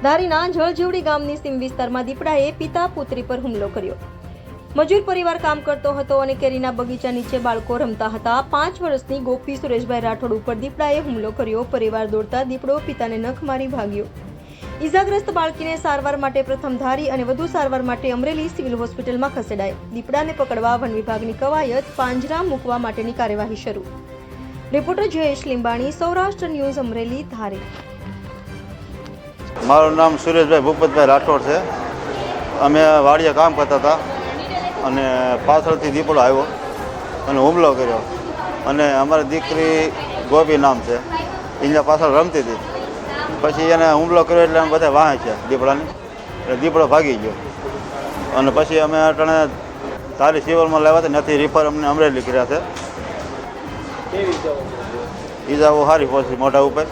ધારીના જળજીવડી ગામની સીમ વિસ્તારમાં દીપડાએ પિતા પુત્રી પર હુમલો કર્યો। મજૂર પરિવાર કામ કરતો હતો અને કેરીના બગીચા નીચે બાળકો રમતા હતા। 5 વર્ષની ગોપી સુરેશભાઈ રાઠોડ ઉપર દીપડાએ હુમલો કર્યો। પરિવાર દોડતા દીપડો પિતાને નખ મારી ભાગ્યો। ઈજાગ્રસ્ત બાળકીને સારવાર માટે પ્રથમ ધારી અને વધુ સારવાર માટે અમરેલી સિવિલ હોસ્પિટલમાં ખસેડાઈ। દીપડાને પકડવા વન વિભાગની કવાયત, પાંજરા મૂકવા માટેની કાર્યવાહી શરૂ। રિપોર્ટર જયેશ લીંબાણી, સૌરાષ્ટ્ર ન્યૂઝ, અમરેલી, ધારી। મારું નામ સુરેશભાઈ ભૂપતભાઈ રાઠોડ છે। અમે વાડીએ કામ કરતા હતા અને પાછળથી દીપડો આવ્યો અને હુમલો કર્યો અને અમારી દીકરી ગોપી નામ છે, અહીંયા પાછળ રમતી હતી। પછી એને હુમલો કર્યો એટલે અમે બધા વાહે છે દીપડાની, એટલે દીપડો ભાગી ગયો અને પછી અમે અટાણે ધારી સિવિલમાં લાવ્યા હતા, ત્યાંથી રિફર અમને અમરેલી કર્યા છે। ઈજાઓ સારી પહોંચી મોઢા ઉપર।